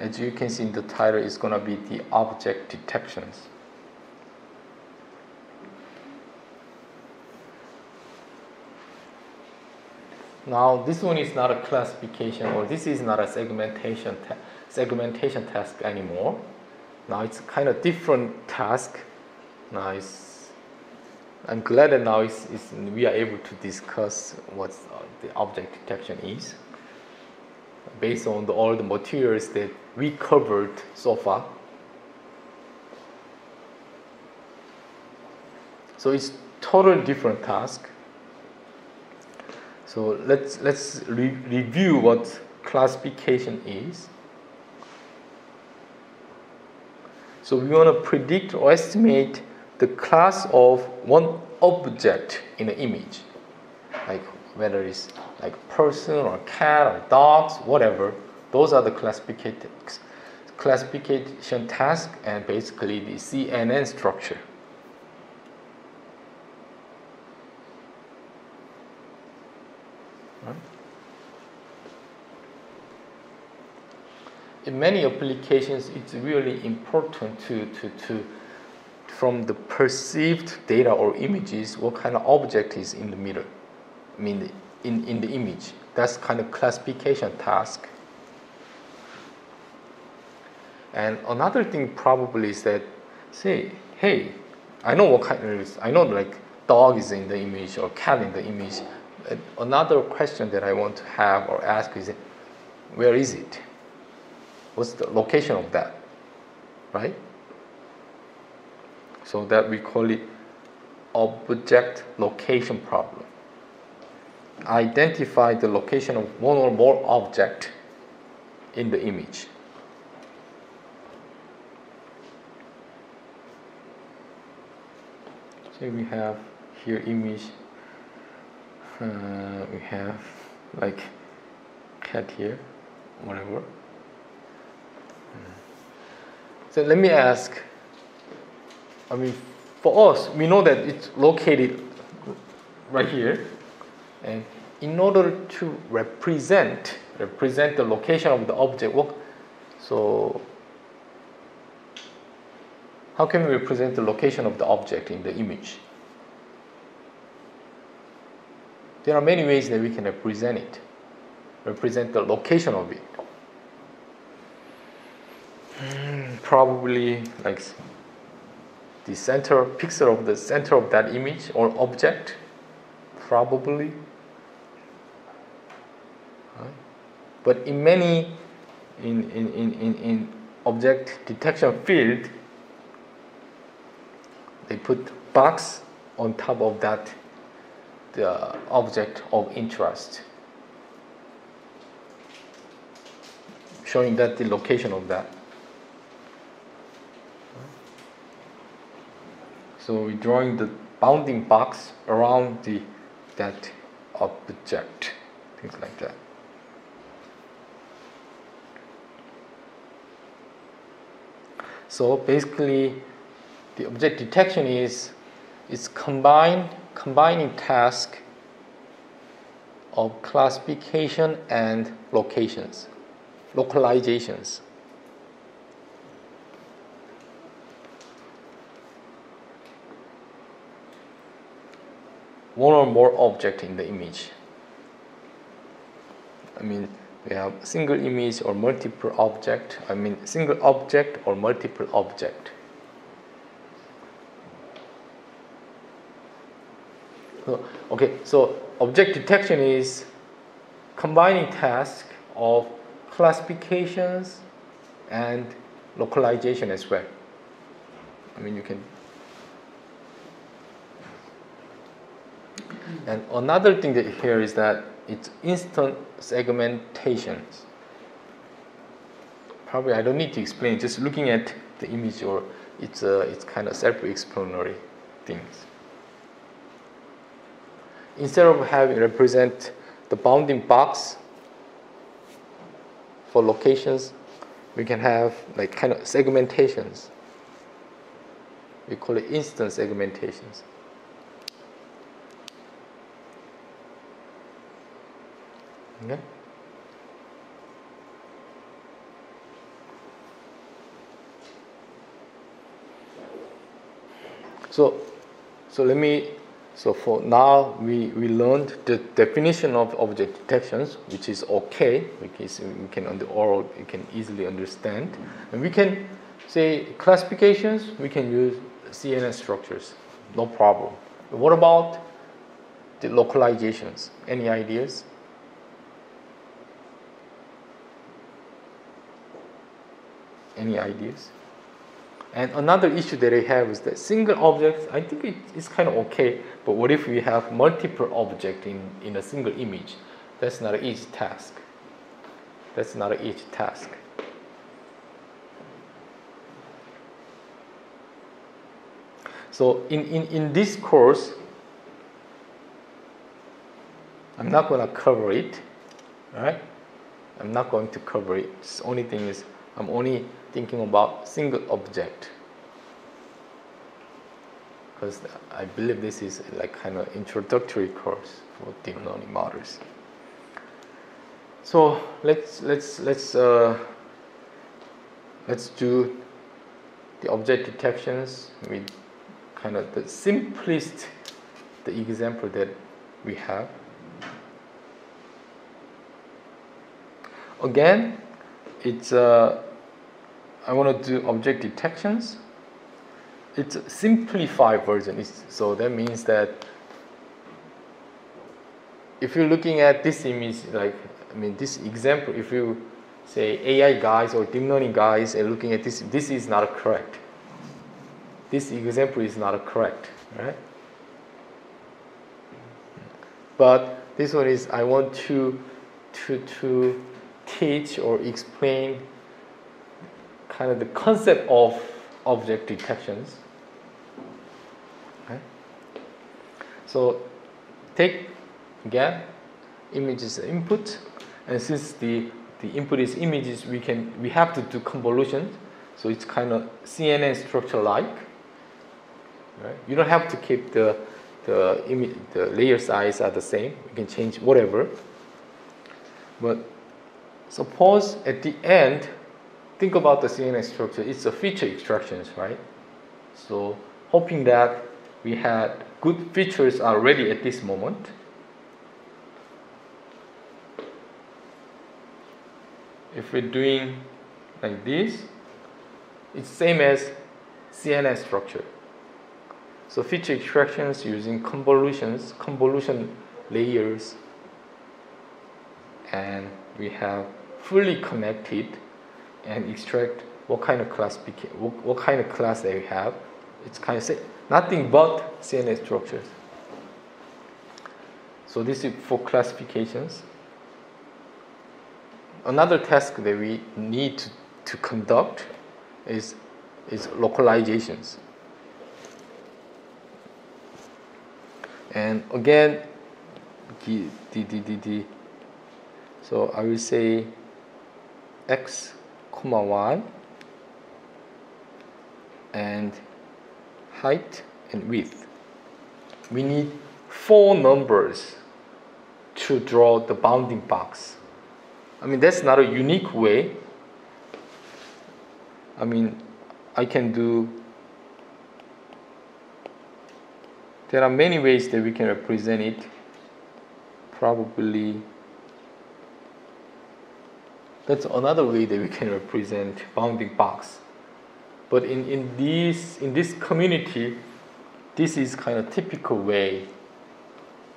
as you can see in the title, is going to be the object detections. Now this one is not a classification, or this is not a segmentation task anymore. Now it's kind of different task. Now I'm glad that now we are able to discuss what the object detection is based on all the materials that we covered so far. So it's totally different task. So let's review what classification is. So we want to predict or estimate the class of one object in an image, like whether it's like person or cat or dogs, whatever. Those are the classification task and basically the CNN structure. Right? In many applications, it's really important to from the perceived data or images, what kind of object is in the middle. I mean, in the image. That's kind of classification task. And another thing probably is that, say, hey, I know what kind of is. I know like dog is in the image or cat in the image. Another question that I want to have or ask is, where is it? What's the location of that, right? So that we call it object location problem. Identify the location of one or more object in the image. So we have here image. We have like cat here, whatever. So let me ask. I mean, for us, we know that it's located right here, and in order to represent the location of the object, so how can we represent the location of the object in the image? There are many ways that we can represent the location of it. Probably like the center pixel of the center of that image or object, probably. Right? But in many in object detection field, they put box on top of that the object of interest, showing that the location of that. So we're drawing the bounding box around that object, things like that. So basically, the object detection is combining task of classification and localizations. One or more object in the image. I mean, we have single image or multiple object. I mean, single object or multiple object. So object detection is combining task of classifications and localization as well. I mean, you can. And another thing that here is that it's instant segmentations. Probably I don't need to explain. Just looking at the image, or it's kind of self-explanatory things. Instead of having represent the bounding box for locations, we can have like kind of segmentations. We call it instant segmentations. Okay. So for now we learned the definition of object detections, which is okay, because we can on the oral you can easily understand, and we can say classifications. We can use CNN structures, no problem. But what about the localizations? Any ideas? Any ideas? And another issue that I have is that single objects, I think it's kind of okay, but what if we have multiple objects in a single image? That's not an easy task. That's not an easy task. So in this course, I'm not going to cover it, right? I'm not going to cover it. The only thing is I'm only thinking about single object, because I believe this is like kind of introductory course for deep learning models. So let's do the object detections with kind of the simplest the example that we have. Again, it's I want to do object detections. It's a simplified version. So that means that if you're looking at this image, like this example, if you say AI guys or deep learning guys are looking at this is not correct. This example is not correct, right? But this one is I want to teach or explain kind of the concept of object detections. Okay. So take again images input, and since the input is images, we have to do convolution. So it's kind of CNN structure like. Right? You don't have to keep the layer size are the same. You can change whatever. But suppose at the end, think about the CNN structure. It's a feature extractions, right? So hoping that we had good features already at this moment. If we're doing like this, it's same as CNN structure. So feature extractions using convolution layers, and we have fully connected and extract what kind of class they have. It's kind of nothing but CNN structures. So this is for classifications. Another task that we need to conduct is localizations. And again, so I will say x, y, and height and width. We need 4 numbers to draw the bounding box. That's not a unique way. I can do. There are many ways that we can represent it. Probably that's another way that we can represent bounding box. But in this community, this is kind of typical way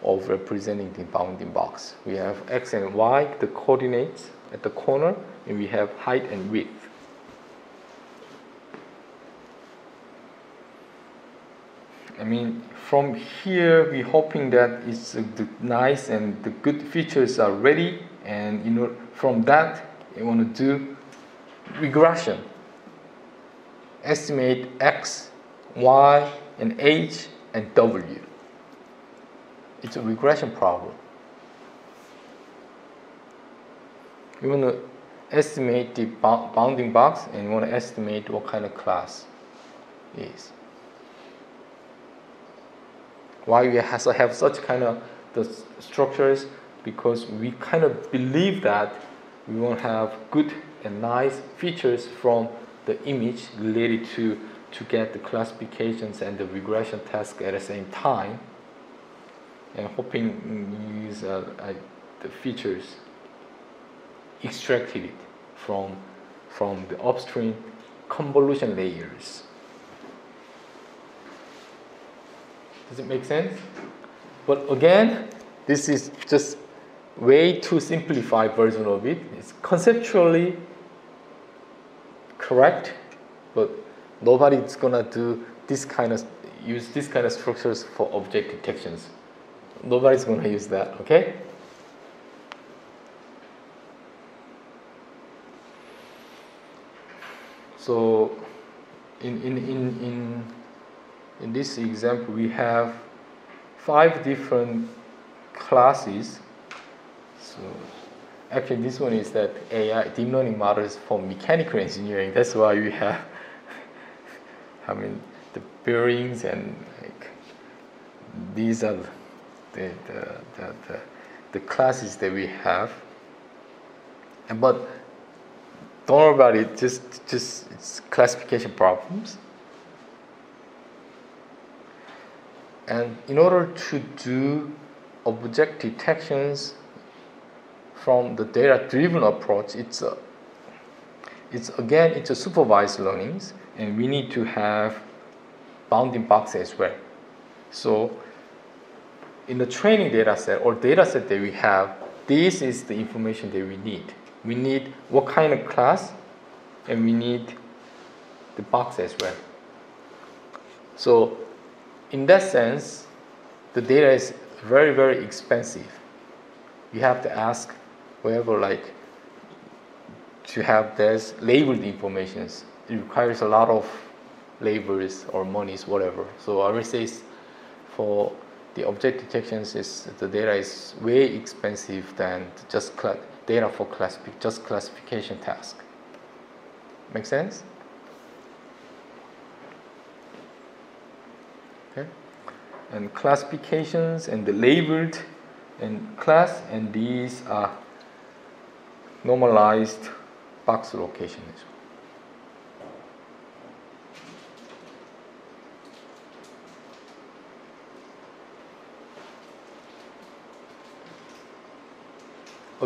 of representing the bounding box. We have x and y, the coordinates at the corner, and we have height and width. From here, we're hoping that it's the nice and the good features are ready, and from that, you want to do regression. Estimate x, y, and h, and w. It's a regression problem. You want to estimate the bounding box, and you want to estimate what kind of class it is. Why we have such kind of the structures? Because we kind of believe that we want to have good and nice features from the image related to get the classifications and the regression task at the same time, and hoping use the features extracted from the upstream convolution layers. Does it make sense? But again, this is just way too simplified version of it. It's conceptually correct, but nobody's gonna do use this kind of structures for object detections. Nobody's gonna use that, okay? So in this example, we have 5 different classes. So actually, this one is that AI deep learning models for mechanical engineering. That's why we have, the bearings, and like these are the classes that we have. But don't worry about it. Just it's classification problems. And in order to do object detections from the data-driven approach, it's a supervised learnings, and we need to have bounding box as well. So in the training data set or data set that we have, this is the information that we need. We need what kind of class, and we need the box as well. So in that sense, the data is very, very expensive. You have to ask whoever, like, to have this labeled informations. It requires a lot of labors or monies, whatever. So I would say for the object detections, the data is way expensive than just data for classification task. Make sense? Okay. And classifications and the labeled and class, and these are normalized box location as well.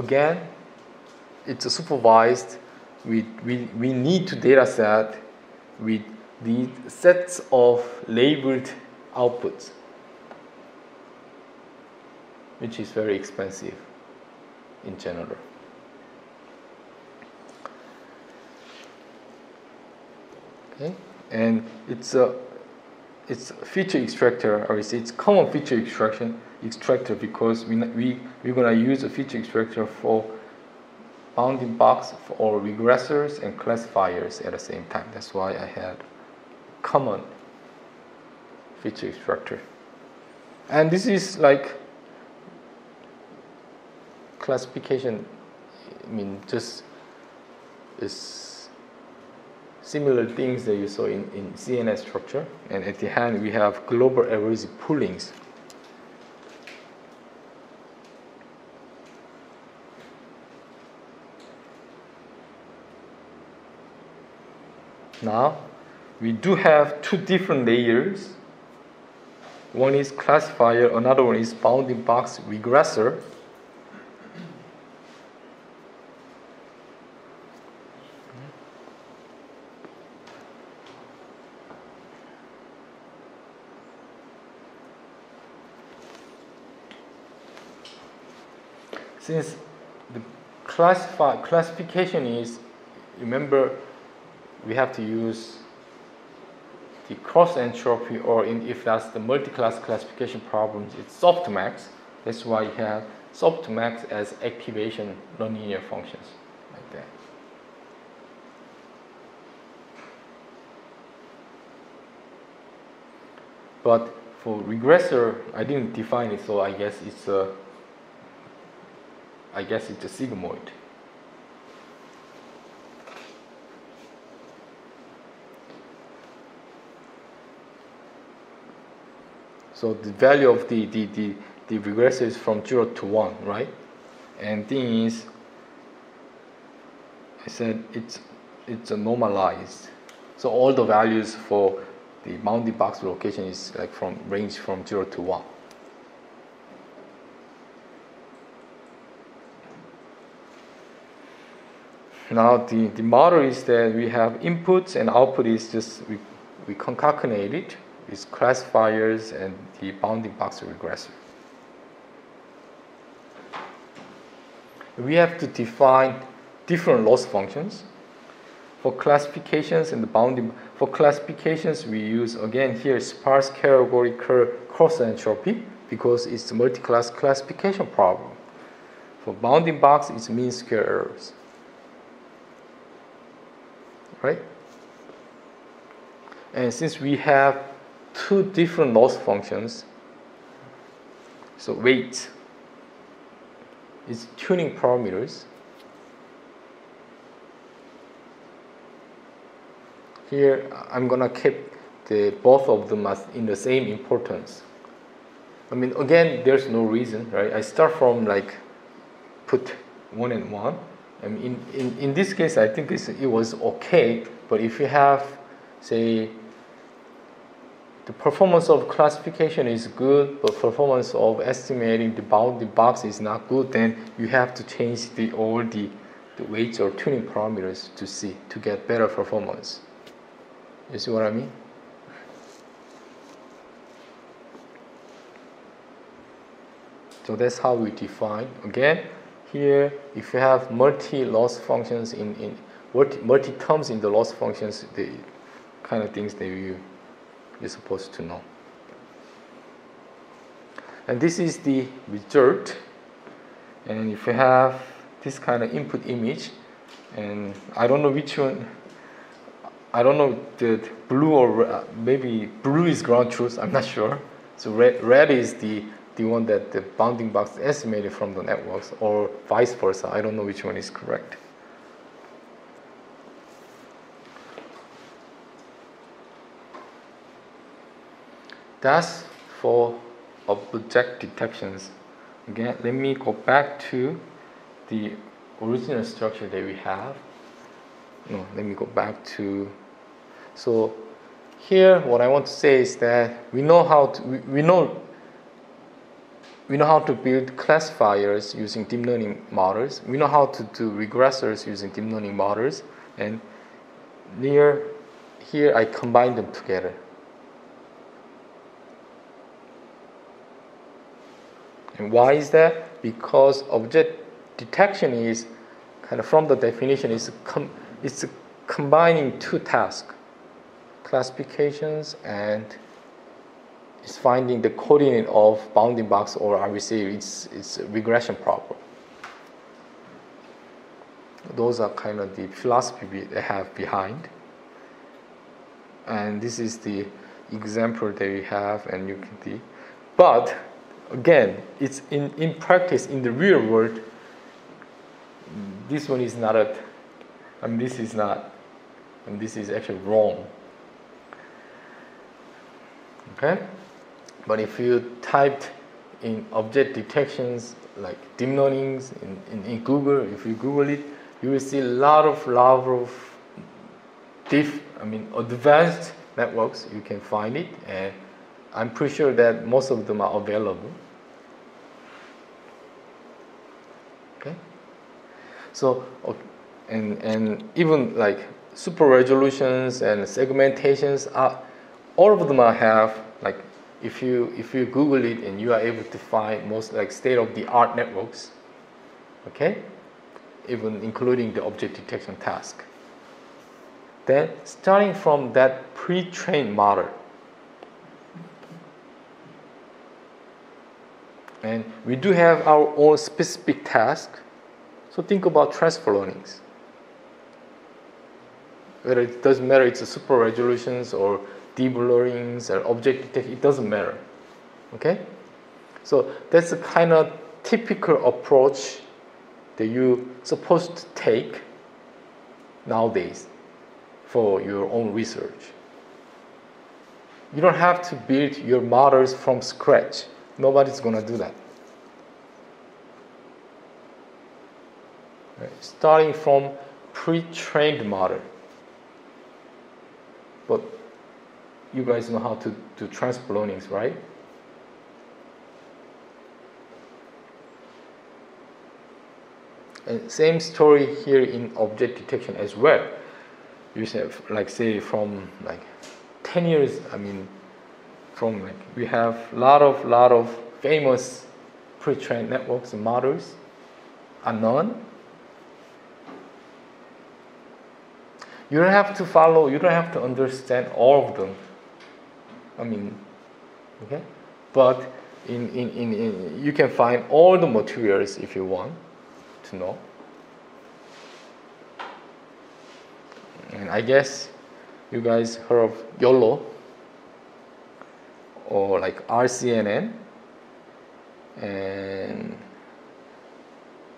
Again, it's a supervised. We need to data set with these sets of labeled outputs, which is very expensive in general. Okay, and it's a feature extractor, or it's common feature extractor because we're gonna use a feature extractor for bounding box or regressors and classifiers at the same time. That's why I had common feature extractor. And this is like classification. Just is similar things that you saw in CNN structure. And at the end, we have global average poolings. Now, we do have 2 different layers. One is classifier, another one is bounding box regressor. Since the classification is, remember, we have to use the cross entropy, or if that's the multi-class classification problems, it's softmax. That's why you have softmax as activation nonlinear functions, like that. But for regressor, I didn't define it, so I guess it's a sigmoid. So the value of the regressor is from 0 to 1, right? And thing is, I said it's a normalized. So all the values for the bounding box location is like from range from 0 to 1. Now the model is that we have inputs and output is just we concatenate it with classifiers and the bounding box regressor. We have to define different loss functions. For classifications and the bounding, for classifications we use again here sparse categorical cross entropy because it's a multi-class classification problem. For bounding box it's mean square errors. Right? And since we have two different loss functions, so weight is tuning parameters. Here I'm gonna keep both of them as in the same importance. I mean, again, there's no reason, right? I start from like put 1 and 1. I mean, in this case, I think it was okay. But if you have, say, the performance of classification is good, but performance of estimating the bounding box is not good, then you have to change all the weights or tuning parameters to get better performance. You see what I mean? So that's how we define. Again, here, if you have multi-loss functions in multi-terms in the loss functions, the kind of things that you're supposed to know. And this is the result. And if you have this kind of input image, and I don't know which one, I don't know the blue or maybe blue is ground truth, I'm not sure. So red is the one that the bounding box estimated from the networks, or vice versa. I don't know which one is correct. That's for object detections. Again, let me go back to the original structure that we have. No, let me go back to. So here, what I want to say is that we know how to we know how to build classifiers using deep learning models. We know how to do regressors using deep learning models, and here I combine them together. And why is that? Because object detection is kind of, from the definition, it's combining two tasks, classifications and it's finding the coordinate of bounding box, or I would say it's a regression problem. Those are kind of the philosophy they have behind. And this is the example that we have, and you can see. But again, it's in practice, in the real world, this one is not this is not, and this is actually wrong. Okay? But if you typed in object detections like deep learnings in Google, if you Google it, you will see a lot of advanced networks. You can find it, and I'm pretty sure that most of them are available. Okay, so and even like super resolutions and segmentations are, all of them have like, if you Google it, and you are able to find most like state-of-the-art networks. Okay, even including the object detection task. Then starting from that pre-trained model, and we do have our own specific task. So think about transfer learnings. Whether it doesn't matter, it's a super resolutions or deep learnings or object detection, it doesn't matter. Okay? So that's the kind of typical approach that you're supposed to take nowadays for your own research. You don't have to build your models from scratch. Nobody's going to do that. Right. Starting from pre-trained model. but you guys know how to do transfer learnings, right? And same story here in object detection as well. You have, like, say from like 10 years, I mean, from like we have lot of famous pre-trained networks and models are known. You don't have to follow, you don't have to understand all of them. I mean, okay? But in you can find all the materials if you want to know. And I guess you guys heard of YOLO or like RCNN and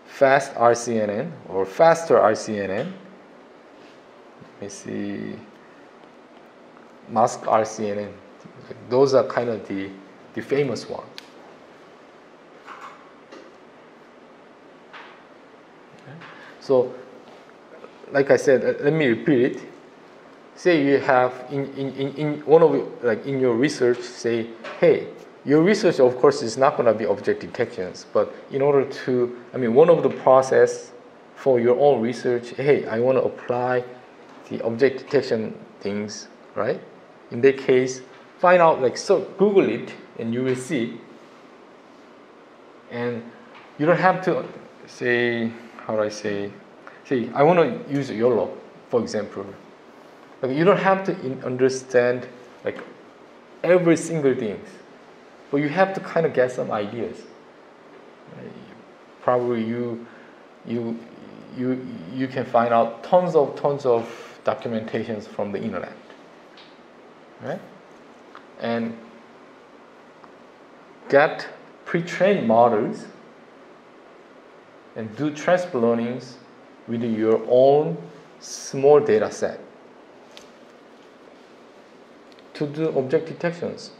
fast RCNN or faster RCNN. Let me see, mask RCNN. Those are kind of the famous ones. So, like I said, let me repeat it. Say you have in one of like in your research, say, hey, your research of course is not going to be object detections, but in order to, I mean, one of the process for your own research, hey, I want to apply the object detection things, right? In that case, find out, like, so Google it and you will see. And you don't have to say, how do I say I want to use YOLO, for example. Like, you don't have to understand like every single thing, but you have to kind of get some ideas. Probably you can find out tons of documentations from the internet, right? And get pre-trained models and do transfer learnings with your own small data set to do object detections.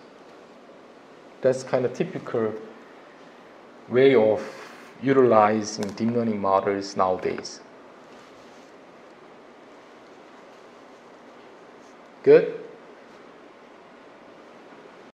That's kind of typical way of utilizing deep learning models nowadays. Good?